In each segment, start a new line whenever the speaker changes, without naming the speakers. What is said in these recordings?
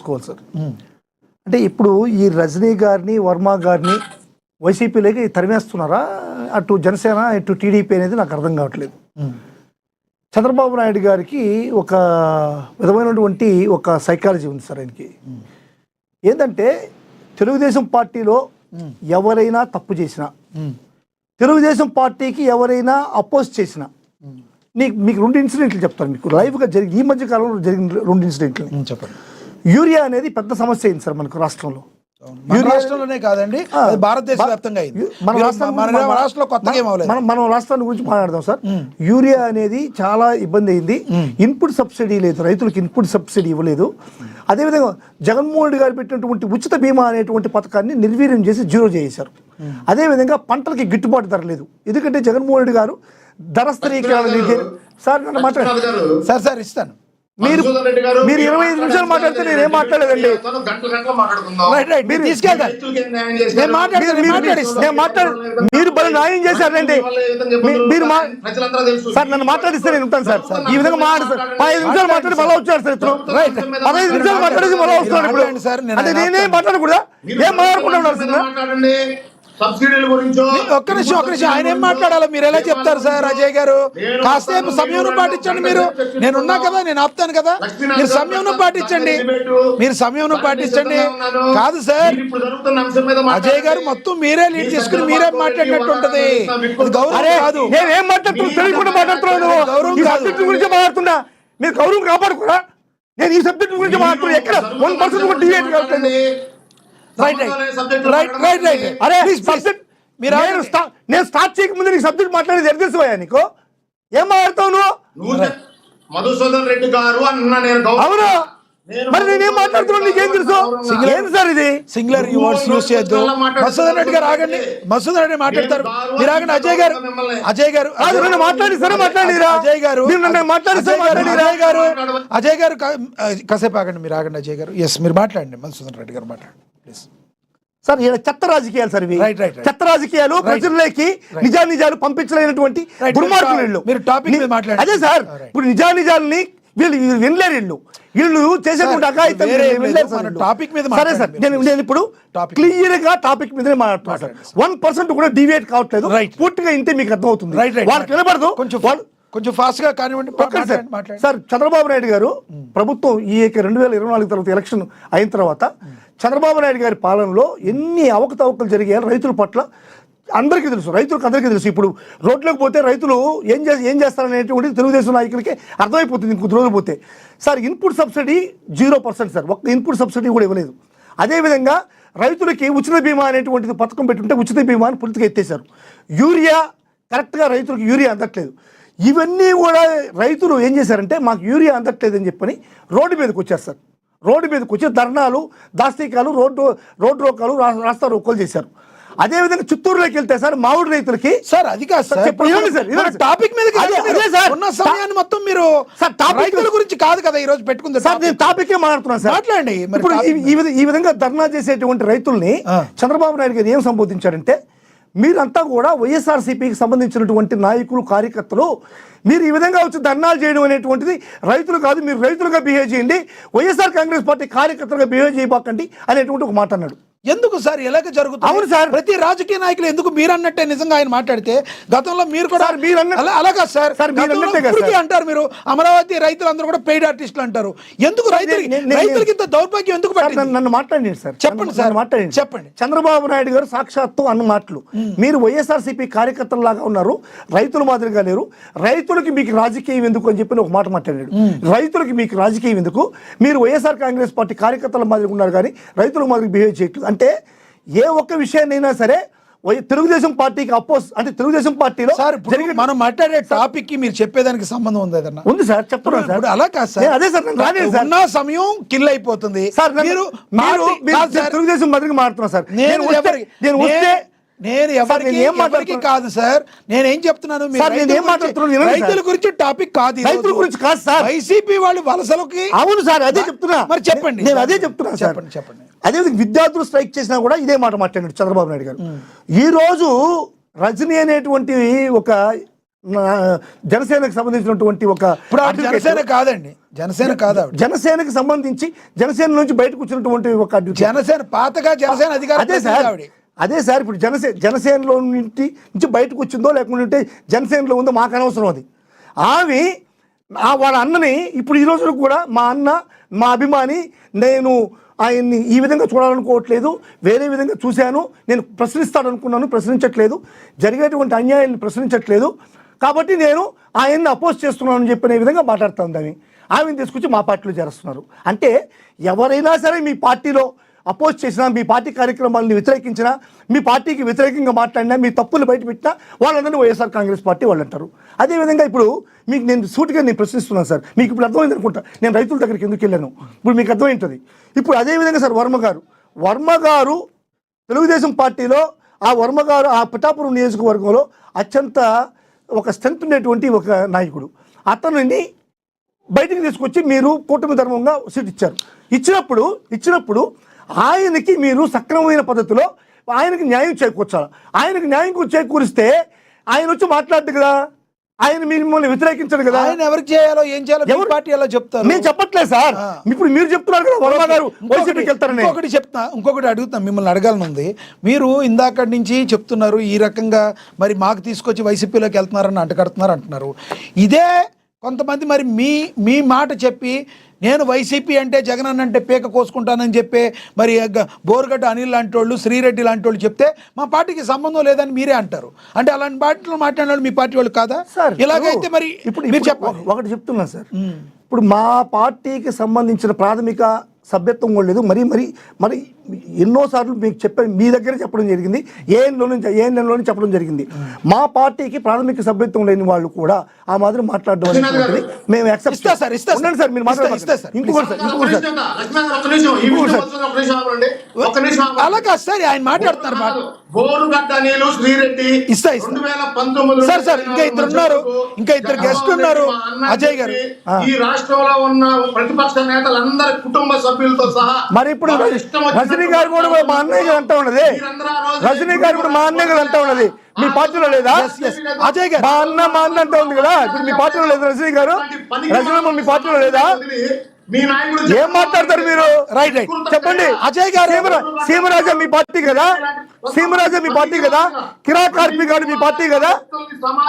చేసుకోవాలి సార్. అంటే ఇప్పుడు ఈ రజనీ గారిని వర్మ గారిని వైసీపీలోకి తరిమేస్తున్నారా, అటు జనసేన ఇటు టీడీపీ అనేది నాకు అర్థం కావట్లేదు. చంద్రబాబు నాయుడు గారికి ఒక విధమైనటువంటి ఒక సైకాలజీ ఉంది సార్. ఆయనకి ఏంటంటే తెలుగుదేశం పార్టీలో ఎవరైనా తప్పు చేసినా, తెలుగుదేశం పార్టీకి ఎవరైనా అపోజ్ చేసినా, మీకు 2 ఇన్సిడెంట్లు చెప్తాను. మీకు లైవ్గా ఈ మధ్య కాలంలో జరిగిన 2 ఇన్సిడెంట్లు చెప్పండి. యూరియా అనేది పెద్ద సమస్య అయింది సార్ మనకు రాష్ట్రంలో.
రాష్ట్రంలోనే కాదండి, భారతదేశ వ్యాప్తంగా
మనం రాష్ట్రాన్ని గురించి మాట్లాడదాం సార్. యూరియా అనేది చాలా ఇబ్బంది అయింది. ఇన్పుట్ సబ్సిడీ లేదు, రైతులకు ఇన్పుట్ సబ్సిడీ ఇవ్వలేదు. అదేవిధంగా జగన్మోహన్ రెడ్డి గారు పెట్టినటువంటి ఉచిత బీమా అనేటువంటి పథకాన్ని నిర్వీర్యం చేసి జీరో చేశారు. అదేవిధంగా పంటలకి గిట్టుబాటు ధర లేదు. ఎందుకంటే జగన్మోహన్ రెడ్డి గారు ధర స్థిరీకరణ సార్ నన్ను మాట్లాడారు
సార్ ఇస్తాను.
మీరు 25 నిమిషాలు మాట్లాడితే నేనేం మాట్లాడలేదండి. మీరు బలి న్యాయం చేశారండి. మీరు సార్ నన్ను మాట్లాడిస్తే నేను ఉంటాను సార్. ఈ విధంగా మాట్లాడు సార్. 5 నిమిషాలు మాట్లాడి మళ్ళీ వచ్చారు సార్. 15 నిమిషాలు మాట్లాడేసి మళ్ళీ వస్తున్నాడు ఇప్పుడు. అంటే నేనేం మాట్లాడకూడదా? ఏం మాట్లాడుకుంటా
సబ్సిడీల గురించి ఒక్క నిమిషం ఆయన ఏం మాట్లాడాలో మీరు ఎలా చెప్తారు సార్? అజయ్ గారు కాసేపు సమయం పాటించండి. నేను ఉన్నా కదా, నేను ఆపుతాను కదా. మీరు సమయం పాటించండి. కాదు సార్, అజయ్ గారు మొత్తం మీరే లీడ్ చేసుకుని మీరే మాట్లాడినట్టు ఉంటది. గౌరవం కాదు.
నేనేం మాట్లాడుతున్నాను? గౌరవం గురించి మాట్లాడుతున్నా. మీరు గౌరవం కాపాడుకురా. నేను ఈ సబ్జెక్ట్ గురించి మాట్లాడుతున్నా. ఎక్కడ 1% డిబేట్ కావట్లేదు. నేను స్టార్ట్ చేయకముందు నీకు సబ్జెక్ట్ మాట్లాడేది ఎర్దేసిపోయా. నీకు ఏం మాట్లాడతావు నువ్వు?
మధుసూదన్ రెడ్డి గారు అన్న
అవును, మరి నేనేం మాట్లాడుతున్నాను నీకేం తెలుసు? ఏంటి సార్ ఇది?
సింగులర్ వర్డ్స్ యూజ్ చేయొద్దు. మధుసూదన్ రెడ్డి గారు ఆగండి. మధుసూదన్ రెడ్డి మాట్లాడతారు, మీరు ఆగండి. అజయ్ గారు
మాట్లాడిస్తారా? మాట్లాడిరా
అజయ్ గారు కాసేపు ఆగండి. మీరు ఆగండి అజయ్ గారు. ఎస్, మీరు మాట్లాడండి. మధుసూదన్ రెడ్డి గారు మాట్లాడండి ప్లీజ్.
సార్ చెత్త రాజకీయాలు సార్ ఇవి. చెత్త రాజకీయాలు, ప్రజల్లోకి నిజాలు పంపించలేనటువంటి దుర్మార్గులు. అదే సార్, ఇప్పుడు నిజాలని వీళ్ళు వినలేరు. వీళ్ళు చేసేటువంటి అఘాయితం సరే సార్. నేను ఇప్పుడు క్లియర్ గా టాపిక్ మీదనే మాట్లాడుతున్నాను సార్. 1% కూడా డివియేట్ కావట్లేదు. పూర్తిగా ఇంతే మీకు అర్థమవుతుంది. వాళ్ళకి వినపడదు.
కొంచెం ఫాస్ట్ గా కానివ్వండి
సార్. చంద్రబాబు నాయుడు గారు ప్రభుత్వం ఈ 2024 తర్వాత ఎలక్షన్ అయిన తర్వాత చంద్రబాబు నాయుడు గారి పాలనలో ఎన్ని అవకతవకలు జరిగాయో రైతుల పట్ల అందరికీ తెలుసు. అందరికీ తెలుసు. ఇప్పుడు రోడ్లోకి పోతే రైతులు ఏం చేస్తారనేటువంటి తెలుగుదేశం నాయకులకి అర్థమైపోతుంది ఇంకొద్ది రోజులు పోతే. Sir input subsidy 0% sir. ఒక్క ఇన్పుట్ సబ్సిడీ కూడా ఇవ్వలేదు. అదేవిధంగా రైతులకి ఉచిత బీమా అనేటువంటిది పథకం పెట్టుంటే ఉచిత బీమాని పూర్తిగా ఎత్తేశారు. యూరియా కరెక్ట్గా రైతులకు యూరియా అందట్లేదు. ఇవన్నీ కూడా రైతులు ఏం చేశారంటే మాకు యూరియా అందట్లేదని చెప్పని రోడ్డు మీదకి వచ్చారు సార్. రోడ్డు మీదకి వచ్చి ధర్నాలు, దాష్టీకాలు, రోడ్డు రోకాలు, రాస్తా రోకోలు చేశారు. అదేవిధంగా చిత్తూరులోకి వెళ్తే సార్ మామిడి రైతులకి
సార్ అది కాదు సార్. టాపిక్ మీద ఉన్న సమయాన్ని మొత్తం మీరు రైతుల గురించి కాదు కదా ఈ రోజు పెట్టుకుంది
సార్. నేను టాపిక్ మాట్లాడుతున్నాను సార్. మాట్లాడండి. ఇప్పుడు ఈ విధంగా ధర్నా చేసేటువంటి రైతుల్ని చంద్రబాబు నాయుడు గారు ఏం సంబోధించారంటే, మీరంతా కూడా వైఎస్ఆర్సీపీకి సంబంధించినటువంటి నాయకులు, కార్యకర్తలు, మీరు ఈ విధంగా వచ్చి ధర్నాలు చేయడం అనేటువంటిది రైతులు కాదు, మీరు రైతులుగా బిహేవ్ చేయండి, వైఎస్ఆర్ కాంగ్రెస్ పార్టీ కార్యకర్తలుగా బిహేవ్ చేయబాకండి అనేటువంటి ఒక మాట అన్నాడు.
ఎందుకు సార్ ఎలాగ జరుగుతుంది?
అవును సార్,
ప్రతి రాజకీయ నాయకులు ఎందుకు మీరు అన్నట్టే నిజంగా ఆయన మాట్లాడితే గతంలో మీరు కూడా అలాగా సార్ అంటారు. మీరు అమరావతి రైతులందరూ కూడా పెయిడ్ ఆర్టిస్టులు అంటారు. ఎందుకు రైతులకి ఇంత దౌర్భాగ్యం ఎందుకు?
నన్ను మాట్లాడండి సార్.
చెప్పండి సార్, మాట్లాడండి.
చెప్పండి. చంద్రబాబు నాయుడు గారు సాక్షాత్తు అన్న మాటలు, మీరు వైఎస్ఆర్సీపీ కార్యకర్తలాగా ఉన్నారు, రైతుల మాదిరిగా లేరు, రైతులకి మీకు రాజకీయం ఎందుకు అని చెప్పి ఒక మాట మాట్లాడాడు. రైతులకి మీకు రాజకీయం ఎందుకు? మీరు వైఎస్ఆర్ కాంగ్రెస్ పార్టీ కార్యకర్తల మాదిరిగా ఉన్నారు కానీ రైతుల మాదిరి బిహేవ్ చేయట్లేదు. అంటే ఏ ఒక్క విషయాన్నైనా సరే తెలుగుదేశం పార్టీకి అపోజ్, అంటే తెలుగుదేశం పార్టీలో
మనం మాట్లాడే టాపిక్ కి మీరు చెప్పేదానికి సంబంధం ఉంది ఏదన్నా?
ఉంది సార్, చెప్తున్నాను సార్.
అలా కాదు సార్,
అదే సార్,
నా సమయం కిల్ అయిపోతుంది సార్. మీరు
తెలుగుదేశం మాదిరిగా మాట్లాడుతున్నా సార్.
నేను ఎవరికి కాదు సార్. నేనేం చెప్తున్నాను, రైతుల గురించి టాపిక్ కాదు,
రైతుల గురించి కాదు సార్.
వైసీపీ వాళ్ళు వలసలకి.
అవును సార్, అదే చెప్తున్నా.
మరి చెప్పండి.
నేను అదే చెప్తున్నా సార్.
చెప్పండి.
అదేవిధంగా విద్యార్థులు స్ట్రైక్ చేసినా కూడా ఇదే మాట మాట్లాడాడు చంద్రబాబు నాయుడు గారు. ఈ రోజు రజనీ అనేటువంటి ఒక జనసేనకు సంబంధించినటువంటి ఒక
ఇప్పుడు ఆవిడ
advocate,
జనసేన కాదండి, జనసేన కాదు ఆవిడ.
జనసేనకి సంబంధించి జనసేన నుంచి బయటకు వచ్చినటువంటి ఒక advocate.
జనసేన పాతగా జనసేన అధికారం
అదే సార్ అదే సార్ ఇప్పుడు జనసేనలో నుంచి బయటకు వచ్చిందో లేకుంటే జనసేనలో ఉందో మాకు అనవసరం. అది ఆమె వాళ్ళ అన్నని ఇప్పుడు ఈ రోజున కూడా మా అన్న మా అభిమాని, నేను ఆయన్ని ఈ విధంగా చూడాలనుకోవట్లేదు, వేరే విధంగా చూశాను, నేను ప్రశ్నిస్తాడనుకున్నాను, ప్రశ్నించట్లేదు, జరిగేటువంటి అన్యాయాన్ని ప్రశ్నించట్లేదు, కాబట్టి నేను ఆయన్ని అపోజ్ చేస్తున్నాను అని చెప్పిన విధంగా మాట్లాడుతుంది. ఆమెను తీసుకొచ్చి మా పార్టీలో చేరుస్తున్నారు. అంటే ఎవరైనా సరే మీ పార్టీలో అపోజ్ చేసినా, మీ పార్టీ కార్యక్రమాలను వ్యతిరేకించినా, మీ పార్టీకి వ్యతిరేకంగా మాట్లాడినా, మీ తప్పులు బయటపెట్టినా వాళ్ళందరినీ వైఎస్ఆర్ కాంగ్రెస్ పార్టీ వాళ్ళు అంటారు. అదేవిధంగా ఇప్పుడు మీకు నేను సూటిగా నేను ప్రశ్నిస్తున్నాను సార్, మీకు ఇప్పుడు అర్థమైంది అనుకుంటా నేను రైతుల దగ్గరికి ఎందుకు వెళ్ళాను, ఇప్పుడు మీకు అర్థమవుతుంది. ఇప్పుడు అదేవిధంగా సార్ వర్మ గారు తెలుగుదేశం పార్టీలో వర్మ గారు పిఠాపురం నియోజకవర్గంలో అత్యంత ఒక స్ట్రెంత్ ఉండేటువంటి ఒక నాయకుడు. అతనిని బయటికి తీసుకొచ్చి మీరు కూటమి ధర్మంగా సీట్ ఇచ్చినప్పుడు ఆయనకి మీరు సక్రమమైన పద్ధతిలో ఆయనకి న్యాయం చేకూర్చాలి. ఆయనకి న్యాయం చేకూరిస్తే ఆయన వచ్చి మాట్లాడదు కదా, ఆయన మిమ్మల్ని వ్యతిరేకించడు కదా.
ఆయన ఎవరికి చేయాలో ఏం చేయాలో ఎవరి పార్టీ ఎలా చెప్తారు?
నేను చెప్పట్లేదు సార్, ఇప్పుడు మీరు చెప్తున్నారు కదా వర్మ గారు వైసీపీకి వెళ్తారని.
ఇంకొకటి అడుగుతున్నా, మిమ్మల్ని అడగాలనుంది. మీరు ఇందాక నుంచి చెప్తున్నారు ఈ రకంగా మరి మాకు తీసుకొచ్చి వైసీపీలోకి వెళ్తున్నారని అంటకడుతున్నారు అంటున్నారు. ఇదే కొంతమంది మరి మీ మాట చెప్పి నేను వైసీపీ అంటే జగన్ అన్న అంటే పీక కోసుకుంటానని చెప్పి మరి బోరుగడ్డ అనిల్ లాంటి వాళ్ళు, శ్రీరెడ్డి లాంటి వాళ్ళు చెప్తే మా పార్టీకి సంబంధం లేదని మీరే అంటారు. అంటే అలాంటి పార్టీలో మాట్లాడిన వాళ్ళు మీ పార్టీ వాళ్ళు కాదా? ఇలాగైతే మరి ఇప్పుడు మీరు చెప్పండి.
ఒకటి చెప్తున్నా సార్, ఇప్పుడు మా పార్టీకి సంబంధించిన ప్రాథమిక సభ్యత్వం కూడా లేదు. మరి ఎన్నోసార్లు మీకు చెప్పాను, మీ దగ్గర చెప్పడం జరిగింది, ఏఎన్ఎంలో చెప్పడం జరిగింది. మా పార్టీకి ప్రాథమిక సభ్యత్వం లేని వాళ్ళు కూడా ఆ మాదిరి మాట్లాడడం అనేటువంటిది మేము యాక్సెప్ట్ చేస్తాం సార్. మీరు
అలా కాదు సార్, ఆయన మాట్లాడుతున్నారు.
బోరుగడ్డ నీళ్ళు శ్రీరెడ్డి
సార్ ఇంకా ఇద్దరు గెస్ట్ ఉన్నారు, అజయ్ గారు.
ఈ రాష్ట్రంలో ఉన్న ప్రతిపక్ష నేతలందరి కుటుంబ సభ్యులతో సహా.
మరి ఇప్పుడు రజనీ గారు కూడా మా అన్నయ్య అంటా ఉన్నది, రజనీ గారు కూడా మా అన్నయ్య కదా అంటా ఉన్నది, మీ పార్టీలో లేదా?
అజయ్ గారు
మా అన్న అంటా ఉంది కదా, ఇప్పుడు మీ పార్టీలో లేదా రజనీ గారు? రజనీ మీ పార్టీలో లేదా? ఏం మాట్లాడతారు మీరు? రైట్ చెప్పండి.
అజయ్ గారు
సీమరాజా మీ పార్టీ కదా, సీమరాజా మీ పార్టీ కదా, కిరాక్ కార్పి గారు మీ పార్టీ కదా,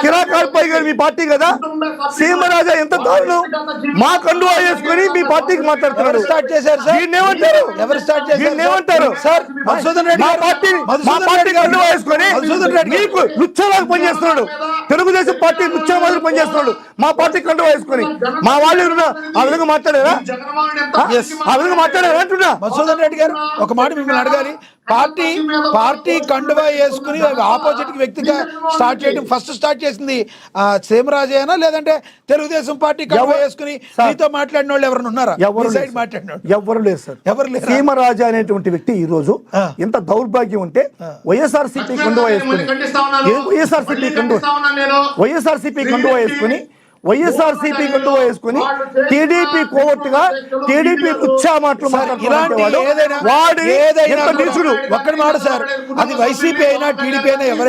కిరాక్ కార్పై గారు మీ పార్టీ కదా. సీమరాజా ఎంత దారుణం, మా కండువా వేసుకొని మీ పార్టీకి మాట్లాడుతున్నారు.
స్టార్ట్ చేశారు సార్,
ఏమంటారు?
ఎవరు స్టార్ట్ చేశారు?
ఏమంటారు
సార్? మధుసూదన్ రెడ్డి
మా పార్టీ కండువా వేసుకొని మీకు లుచ్చలాగా పనిచేస్తున్నాడు, తెలుగుదేశం పార్టీ లుచ్చా మాదిరి పనిచేస్తున్నాడు. మా పార్టీ కండువా వేసుకొని మా వాళ్ళు ఆ విధంగా మాట్లాడారా?
మధుసూదన్ రెడ్డి గారు ఒక మాట మిమ్మల్ని అడగాలి. పార్టీ కండువా వేసుకుని ఆపోజిట్ వ్యక్తిగా స్టార్ట్ చేయడం ఫస్ట్ స్టార్ట్ చేసింది సీమరాజేనా, లేదంటే తెలుగుదేశం పార్టీ కండువా వేసుకుని మీతో మాట్లాడిన వాళ్ళు ఎవరైనా ఉన్నారా?
ఎవరు లేదు సార్, ఎవరు లేదు. సీమరాజా అనేటువంటి వ్యక్తి ఈ రోజు ఎంత దౌర్భాగ్యం ఉంటే వైఎస్ఆర్సీపీ కండువా వేసుకుని వైఎస్ఆర్సీపీ కండువా వేసుకుని టీడీపీ కోవట్టుగా టీడీపీ ఉచ్చా మాటలు
ఒక్కడి మాట సార్, అది వైసీపీ అయినా టీడీపీ అయినా ఎవరైనా